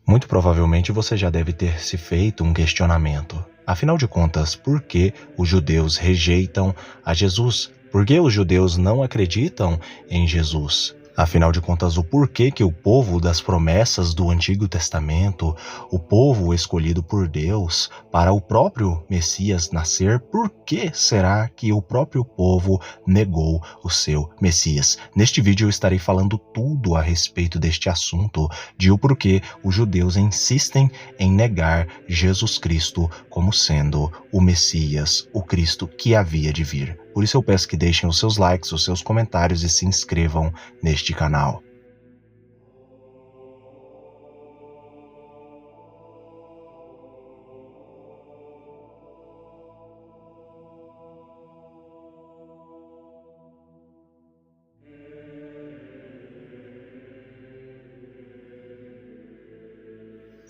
Muito provavelmente você já deve ter se feito um questionamento. Afinal de contas, por que os judeus rejeitam a Jesus? Por que os judeus não acreditam em Jesus? Afinal de contas, o porquê que o povo das promessas do Antigo Testamento, o povo escolhido por Deus para o próprio Messias nascer, por que será que o próprio povo negou o seu Messias? Neste vídeo eu estarei falando tudo a respeito deste assunto, de o porquê os judeus insistem em negar Jesus Cristo como sendo o Messias, o Cristo que havia de vir. Por isso eu peço que deixem os seus likes, os seus comentários e se inscrevam neste canal.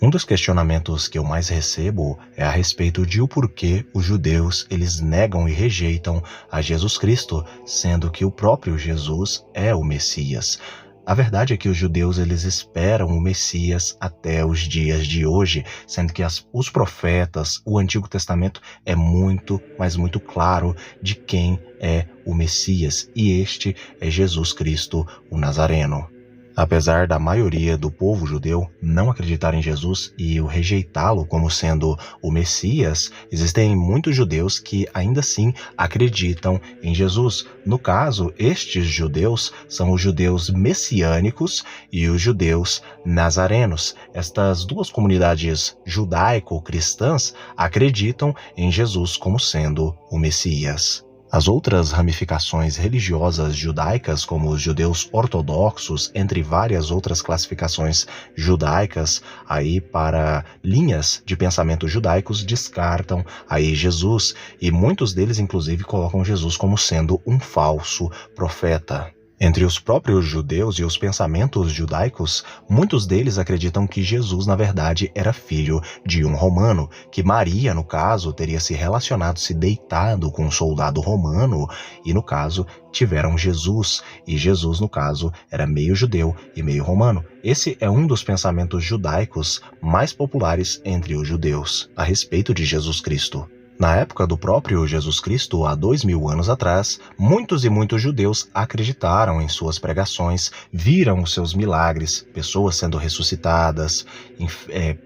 Um dos questionamentos que eu mais recebo é a respeito de o porquê os judeus eles negam e rejeitam a Jesus Cristo, sendo que o próprio Jesus é o Messias. A verdade é que os judeus eles esperam o Messias até os dias de hoje, sendo que os profetas, o Antigo Testamento é muito, mas muito claro de quem é o Messias, e este é Jesus Cristo, o Nazareno. Apesar da maioria do povo judeu não acreditar em Jesus e o rejeitá-lo como sendo o Messias, existem muitos judeus que ainda assim acreditam em Jesus. No caso, estes judeus são os judeus messiânicos e os judeus nazarenos. Estas duas comunidades judaico-cristãs acreditam em Jesus como sendo o Messias. As outras ramificações religiosas judaicas, como os judeus ortodoxos, entre várias outras classificações judaicas, aí para linhas de pensamento judaicos, descartam aí Jesus, e muitos deles inclusive colocam Jesus como sendo um falso profeta. Entre os próprios judeus e os pensamentos judaicos, muitos deles acreditam que Jesus, na verdade, era filho de um romano, que Maria, no caso, teria se relacionado, se deitado com um soldado romano, e no caso, tiveram Jesus, e Jesus, no caso, era meio judeu e meio romano. Esse é um dos pensamentos judaicos mais populares entre os judeus, a respeito de Jesus Cristo. Na época do próprio Jesus Cristo, há 2000 anos atrás, muitos e muitos judeus acreditaram em suas pregações, viram os seus milagres, pessoas sendo ressuscitadas,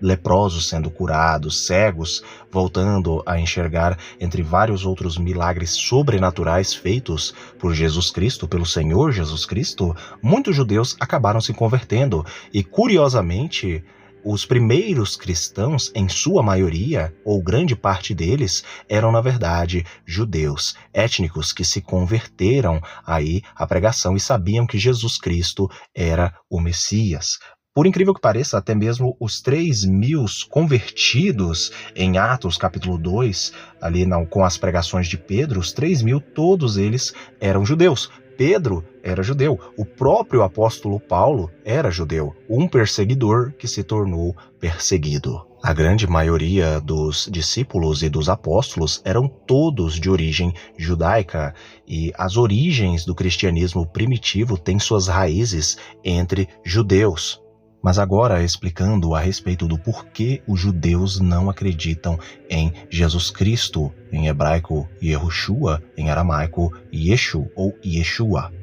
leprosos sendo curados, cegos voltando a enxergar, entre vários outros milagres sobrenaturais feitos por Jesus Cristo, pelo Senhor Jesus Cristo. Muitos judeus acabaram se convertendo e, curiosamente, os primeiros cristãos, em sua maioria, ou grande parte deles, eram na verdade judeus étnicos que se converteram aí à pregação e sabiam que Jesus Cristo era o Messias. Por incrível que pareça, até mesmo os 3.000 convertidos em Atos capítulo 2, ali com as pregações de Pedro, os 3.000, todos eles eram judeus. Pedro era judeu, o próprio apóstolo Paulo era judeu, um perseguidor que se tornou perseguido. A grande maioria dos discípulos e dos apóstolos eram todos de origem judaica, e as origens do cristianismo primitivo têm suas raízes entre judeus. Mas agora, explicando a respeito do porquê os judeus não acreditam em Jesus Cristo, em hebraico Yehoshua, em aramaico Yeshu ou Yeshua.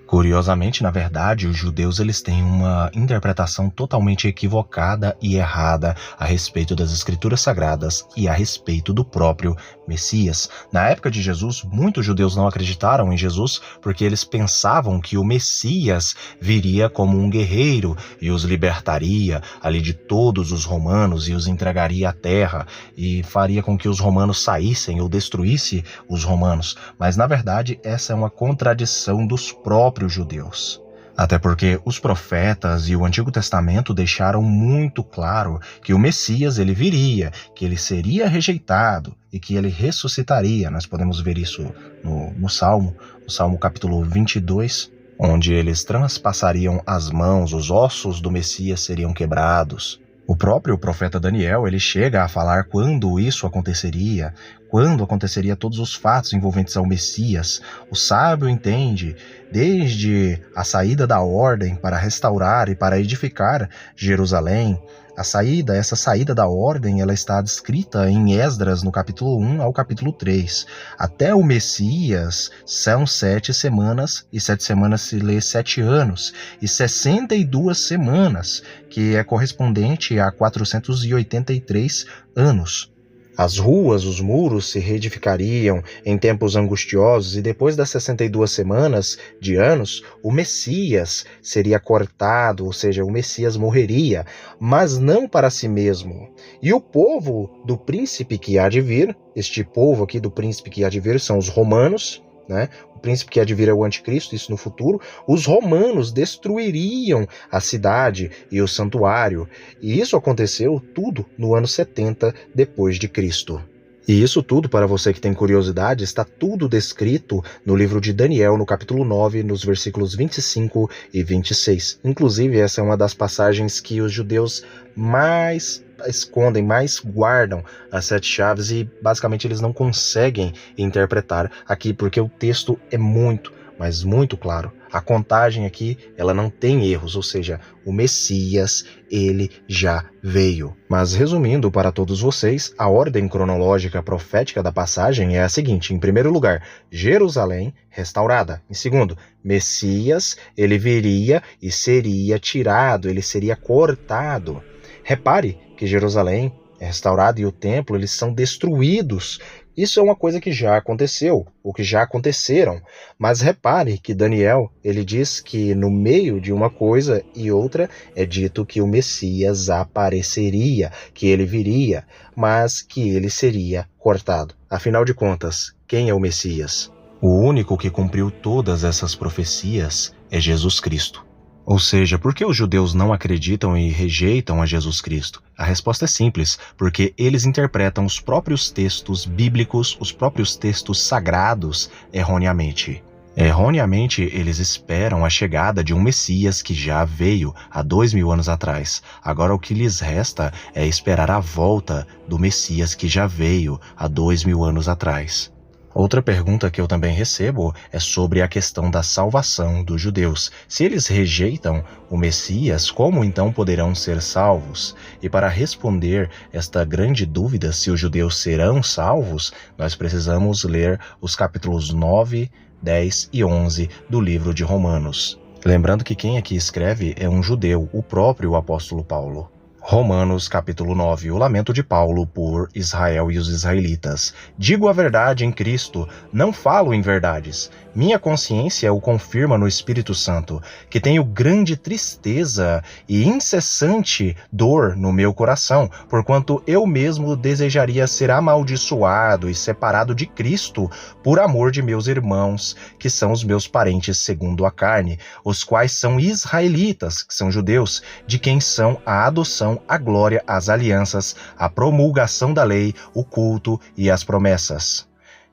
Curiosamente, na verdade, os judeus eles têm uma interpretação totalmente equivocada e errada a respeito das Escrituras Sagradas e a respeito do próprio Messias. Na época de Jesus, muitos judeus não acreditaram em Jesus porque eles pensavam que o Messias viria como um guerreiro e os libertaria ali de todos os romanos e os entregaria à terra e faria com que os romanos saíssem ou destruísse os romanos. Mas, na verdade, essa é uma contradição dos próprios judeus. Até porque os profetas e o Antigo Testamento deixaram muito claro que o Messias ele viria, que ele seria rejeitado e que ele ressuscitaria. Nós podemos ver isso no Salmo capítulo 22, onde eles transpassariam as mãos, os ossos do Messias seriam quebrados. O próprio profeta Daniel ele chega a falar quando isso aconteceria, quando aconteceria todos os fatos envolventes ao Messias. O sábio entende desde a saída da ordem para restaurar e para edificar Jerusalém. Essa saída da ordem, ela está descrita em Esdras, no capítulo 1 ao capítulo 3. Até o Messias são 7 semanas, e 7 semanas se lê 7 anos, e 62 semanas, que é correspondente a 483 anos. As ruas, os muros se reedificariam em tempos angustiosos, e depois das 62 semanas de anos, o Messias seria cortado, ou seja, o Messias morreria, mas não para si mesmo. E o povo do príncipe que há de vir, este povo aqui do príncipe que há de vir são os romanos, né? O príncipe que há de vir é o anticristo, isso no futuro. Os romanos destruiriam a cidade e o santuário, e isso aconteceu tudo no ano 70 depois de Cristo. E isso tudo, para você que tem curiosidade, está tudo descrito no livro de Daniel, no capítulo 9, nos versículos 25 e 26. Inclusive, essa é uma das passagens que os judeus mais escondem, mais guardam as 7 chaves, e basicamente eles não conseguem interpretar aqui, porque o texto é muito, mas muito claro. A contagem aqui, ela não tem erros, ou seja, o Messias, ele já veio. Mas resumindo para todos vocês, a ordem cronológica profética da passagem é a seguinte: em primeiro lugar, Jerusalém restaurada. Em segundo, Messias, ele viria e seria tirado, ele seria cortado. Repare que Jerusalém é restaurada e o templo, eles são destruídos. Isso é uma coisa que já aconteceu, ou que já aconteceram. Mas repare que Daniel, ele diz que no meio de uma coisa e outra é dito que o Messias apareceria, que ele viria, mas que ele seria cortado. Afinal de contas, quem é o Messias? O único que cumpriu todas essas profecias é Jesus Cristo. Ou seja, por que os judeus não acreditam e rejeitam a Jesus Cristo? A resposta é simples: porque eles interpretam os próprios textos bíblicos, os próprios textos sagrados, erroneamente. Erroneamente, eles esperam a chegada de um Messias que já veio há 2000 anos atrás. Agora o que lhes resta é esperar a volta do Messias que já veio há 2000 anos atrás. Outra pergunta que eu também recebo é sobre a questão da salvação dos judeus. Se eles rejeitam o Messias, como então poderão ser salvos? E para responder esta grande dúvida, se os judeus serão salvos, nós precisamos ler os capítulos 9, 10 e 11 do livro de Romanos. Lembrando que quem aqui escreve é um judeu, o próprio apóstolo Paulo. Romanos capítulo 9, o lamento de Paulo por Israel e os israelitas. Digo a verdade em Cristo, não falo em verdades. Minha consciência o confirma no Espírito Santo, que tenho grande tristeza e incessante dor no meu coração, porquanto eu mesmo desejaria ser amaldiçoado e separado de Cristo por amor de meus irmãos, que são os meus parentes segundo a carne, os quais são israelitas, que são judeus, de quem são a adoção, a glória, as alianças, a promulgação da lei, o culto e as promessas.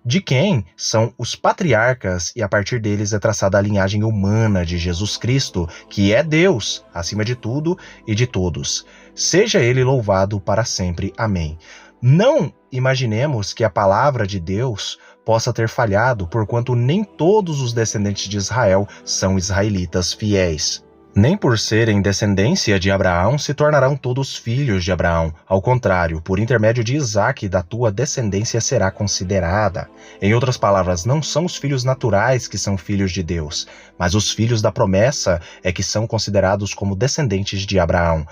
De quem são os patriarcas, e a partir deles é traçada a linhagem humana de Jesus Cristo, que é Deus, acima de tudo e de todos. Seja ele louvado para sempre. Amém. Não imaginemos que a palavra de Deus possa ter falhado, porquanto nem todos os descendentes de Israel são israelitas fiéis. Nem por serem descendência de Abraão se tornarão todos filhos de Abraão. Ao contrário, por intermédio de Isaque, da tua descendência será considerada. Em outras palavras, não são os filhos naturais que são filhos de Deus, mas os filhos da promessa é que são considerados como descendentes de Abraão.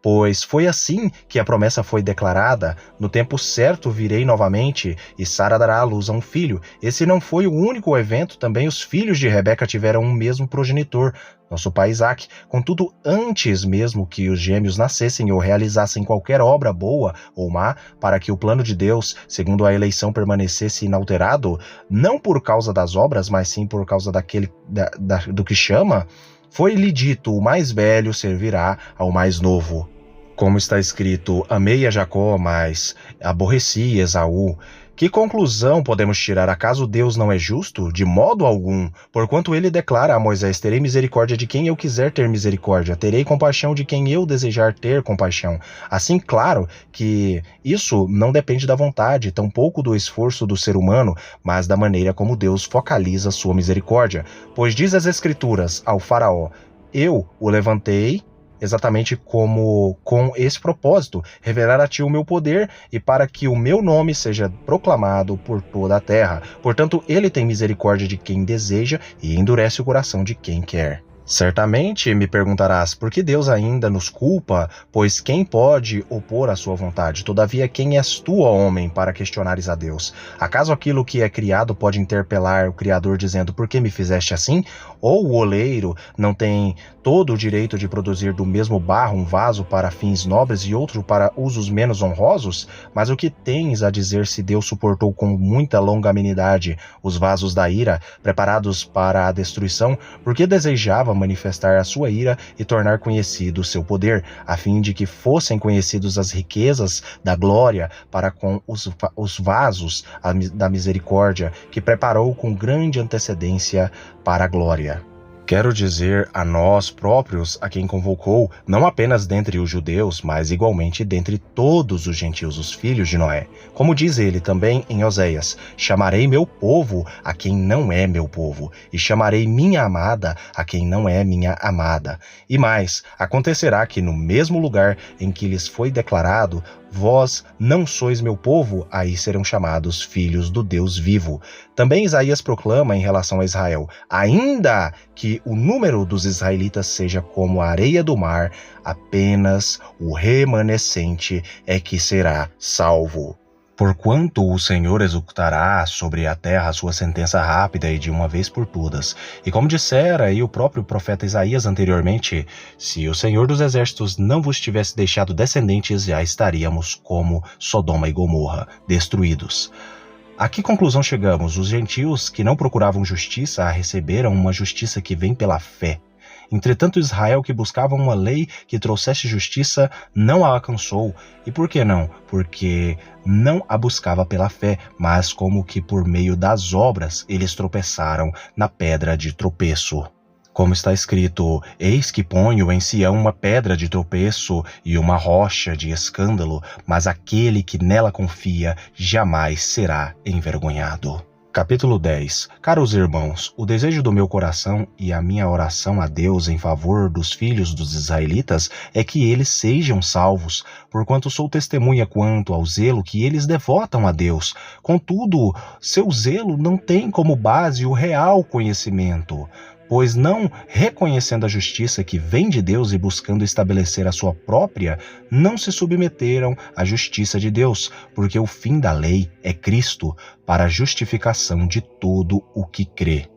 Pois foi assim que a promessa foi declarada: no tempo certo virei novamente, e Sara dará à luz a um filho. Esse não foi o único evento, também os filhos de Rebeca tiveram um mesmo progenitor, nosso pai Isaque. Contudo, antes mesmo que os gêmeos nascessem ou realizassem qualquer obra boa ou má, para que o plano de Deus, segundo a eleição, permanecesse inalterado, não por causa das obras, mas sim por causa do que chama, foi-lhe dito: o mais velho servirá ao mais novo. Como está escrito, amei a Jacó, mas aborreci Esaú. Que conclusão podemos tirar? Acaso Deus não é justo? De modo algum. Porquanto ele declara a Moisés, terei misericórdia de quem eu quiser ter misericórdia, terei compaixão de quem eu desejar ter compaixão. Assim, claro que isso não depende da vontade, tampouco do esforço do ser humano, mas da maneira como Deus focaliza sua misericórdia. Pois diz as Escrituras ao faraó, eu o levantei exatamente como com esse propósito, revelar a ti o meu poder e para que o meu nome seja proclamado por toda a terra. Portanto, ele tem misericórdia de quem deseja e endurece o coração de quem quer. Certamente me perguntarás, por que Deus ainda nos culpa? Pois quem pode opor a sua vontade? Todavia, quem és tu, ó homem, para questionares a Deus? Acaso aquilo que é criado pode interpelar o Criador dizendo, por que me fizeste assim? Ou o oleiro não tem todo o direito de produzir do mesmo barro um vaso para fins nobres e outro para usos menos honrosos? Mas o que tens a dizer se Deus suportou com muita longanimidade os vasos da ira, preparados para a destruição, porque desejava manifestar a sua ira e tornar conhecido o seu poder, a fim de que fossem conhecidos as riquezas da glória para com os vasos da misericórdia, que preparou com grande antecedência para a glória. Quero dizer a nós próprios, a quem convocou, não apenas dentre os judeus, mas igualmente dentre todos os gentios, os filhos de Noé. Como diz ele também em Oséias, chamarei meu povo a quem não é meu povo, e chamarei minha amada a quem não é minha amada. E mais, acontecerá que no mesmo lugar em que lhes foi declarado, vós não sois meu povo, aí serão chamados filhos do Deus vivo. Também Isaías proclama em relação a Israel, ainda que o número dos israelitas seja como a areia do mar, apenas o remanescente é que será salvo. Porquanto o Senhor executará sobre a terra a sua sentença rápida e de uma vez por todas. E como dissera aí o próprio profeta Isaías anteriormente, se o Senhor dos exércitos não vos tivesse deixado descendentes, já estaríamos como Sodoma e Gomorra, destruídos. A que conclusão chegamos? Os gentios que não procuravam justiça receberam uma justiça que vem pela fé. Entretanto, Israel, que buscava uma lei que trouxesse justiça, não a alcançou. E por que não? Porque não a buscava pela fé, mas como que por meio das obras eles tropeçaram na pedra de tropeço. Como está escrito, eis que ponho em Sião uma pedra de tropeço e uma rocha de escândalo, mas aquele que nela confia jamais será envergonhado. Capítulo 10. Caros irmãos, o desejo do meu coração e a minha oração a Deus em favor dos filhos dos israelitas é que eles sejam salvos, porquanto sou testemunha quanto ao zelo que eles devotam a Deus. Contudo, seu zelo não tem como base o real conhecimento, pois não reconhecendo a justiça que vem de Deus e buscando estabelecer a sua própria, não se submeteram à justiça de Deus, porque o fim da lei é Cristo, para a justificação de todo o que crê.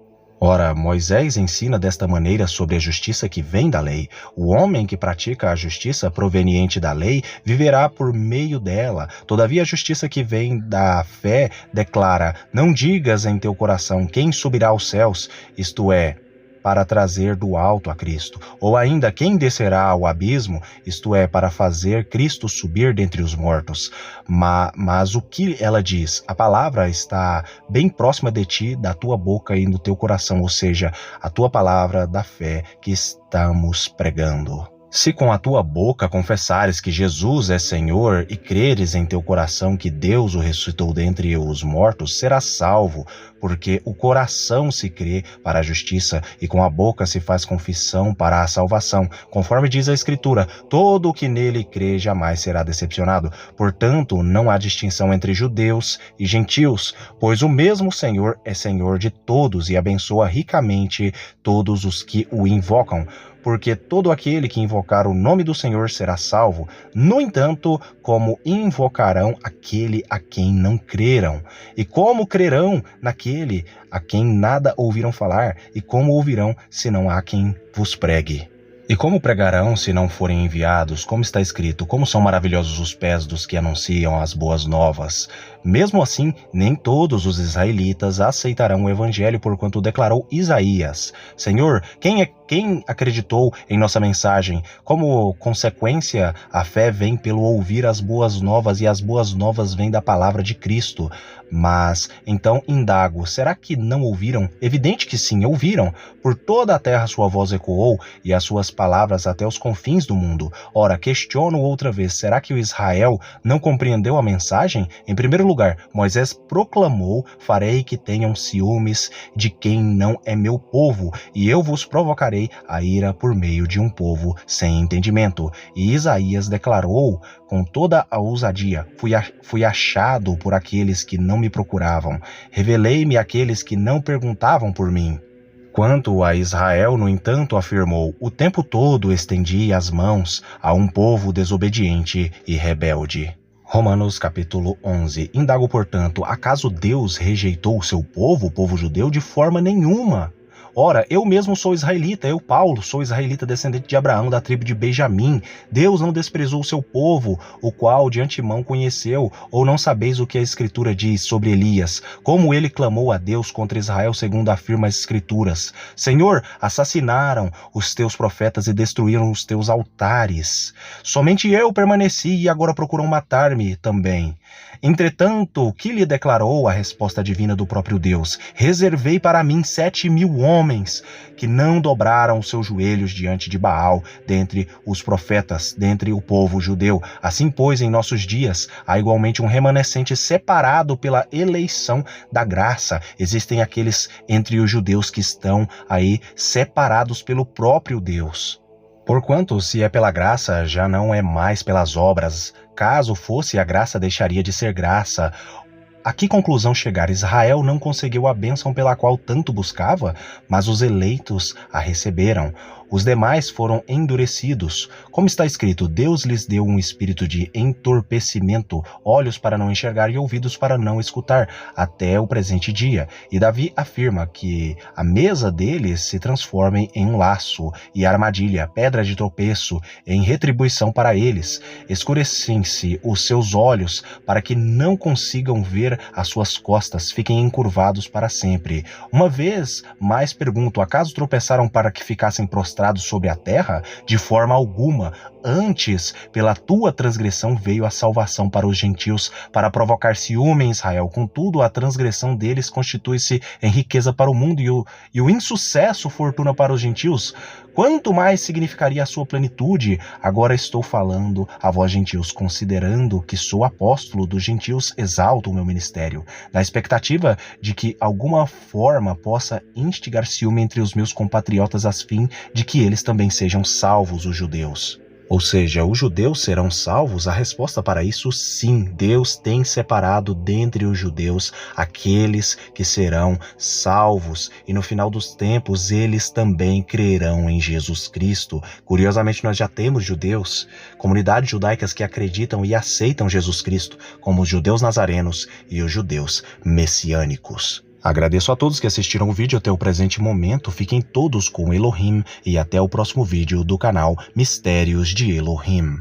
Ora, Moisés ensina desta maneira sobre a justiça que vem da lei. O homem que pratica a justiça proveniente da lei viverá por meio dela. Todavia, a justiça que vem da fé declara, não digas em teu coração quem subirá aos céus, isto é, para trazer do alto a Cristo, ou ainda quem descerá ao abismo, isto é, para fazer Cristo subir dentre os mortos. Mas o que ela diz? A palavra está bem próxima de ti, da tua boca e no teu coração, ou seja, a tua palavra da fé que estamos pregando. Se com a tua boca confessares que Jesus é Senhor e creres em teu coração que Deus o ressuscitou dentre os mortos, serás salvo, porque o coração se crê para a justiça e com a boca se faz confissão para a salvação. Conforme diz a Escritura, todo o que nele crê jamais será decepcionado. Portanto, não há distinção entre judeus e gentios, pois o mesmo Senhor é Senhor de todos e abençoa ricamente todos os que o invocam. Porque todo aquele que invocar o nome do Senhor será salvo. No entanto, como invocarão aquele a quem não creram? E como crerão naquele a quem nada ouviram falar? E como ouvirão se não há quem vos pregue? E como pregarão se não forem enviados? Como está escrito, como são maravilhosos os pés dos que anunciam as boas novas. Mesmo assim, nem todos os israelitas aceitarão o evangelho, porquanto declarou Isaías: Senhor, quem acreditou em nossa mensagem? Como consequência, a fé vem pelo ouvir as boas novas, e as boas novas vêm da palavra de Cristo. Mas, então, indago, será que não ouviram? Evidente que sim, ouviram. Por toda a terra sua voz ecoou, e as suas palavras até os confins do mundo. Ora, questiono outra vez, será que o Israel não compreendeu a mensagem? Em primeiro lugar, Moisés proclamou: farei que tenham ciúmes de quem não é meu povo, e eu vos provocarei a ira por meio de um povo sem entendimento. E Isaías declarou com toda a ousadia: fui achado por aqueles que não me procuravam, revelei-me àqueles que não perguntavam por mim. Quanto a Israel, no entanto, afirmou: o tempo todo estendi as mãos a um povo desobediente e rebelde. Romanos capítulo 11. Indago, portanto, acaso Deus rejeitou o seu povo, o povo judeu? De forma nenhuma. Ora, eu mesmo sou israelita, eu, Paulo, sou israelita, descendente de Abraão, da tribo de Benjamim. Deus não desprezou o seu povo, o qual de antemão conheceu. Ou não sabeis o que a Escritura diz sobre Elias, como ele clamou a Deus contra Israel, segundo afirma as Escrituras: Senhor, assassinaram os teus profetas e destruíram os teus altares. Somente eu permaneci, e agora procuram matar-me também. Entretanto, o que lhe declarou a resposta divina do próprio Deus? Reservei para mim 7.000 homens que não dobraram os seus joelhos diante de Baal, dentre os profetas, dentre o povo judeu. Assim, pois, em nossos dias, há igualmente um remanescente separado pela eleição da graça. Existem aqueles entre os judeus que estão aí separados pelo próprio Deus. Porquanto, se é pela graça, já não é mais pelas obras. Caso fosse, a graça deixaria de ser graça. A que conclusão chegar? Israel não conseguiu a bênção pela qual tanto buscava, mas os eleitos a receberam. Os demais foram endurecidos. Como está escrito: Deus lhes deu um espírito de entorpecimento, olhos para não enxergar e ouvidos para não escutar, até o presente dia. E Davi afirma que a mesa deles se transforme em um laço e armadilha, pedra de tropeço, em retribuição para eles. Escurecem-se os seus olhos para que não consigam ver as suas costas, fiquem encurvados para sempre. Uma vez mais pergunto: acaso tropeçaram para que ficassem prostrados sobre a terra? De forma alguma. Antes, pela tua transgressão veio a salvação para os gentios, para provocar ciúme em Israel. Contudo, a transgressão deles constitui-se em riqueza para o mundo, e o insucesso fortuna para os gentios. Quanto mais significaria a sua plenitude? Agora estou falando a vós, gentios, considerando que sou apóstolo dos gentios, exalto o meu ministério, na expectativa de que alguma forma possa instigar ciúme entre os meus compatriotas, a fim de que eles também sejam salvos, os judeus. Ou seja, os judeus serão salvos? A resposta para isso, sim. Deus tem separado dentre os judeus aqueles que serão salvos, e no final dos tempos eles também crerão em Jesus Cristo. Curiosamente, nós já temos judeus, comunidades judaicas que acreditam e aceitam Jesus Cristo, como os judeus nazarenos e os judeus messiânicos. Agradeço a todos que assistiram o vídeo até o presente momento. Fiquem todos com Elohim e até o próximo vídeo do canal Mistérios de Elohim.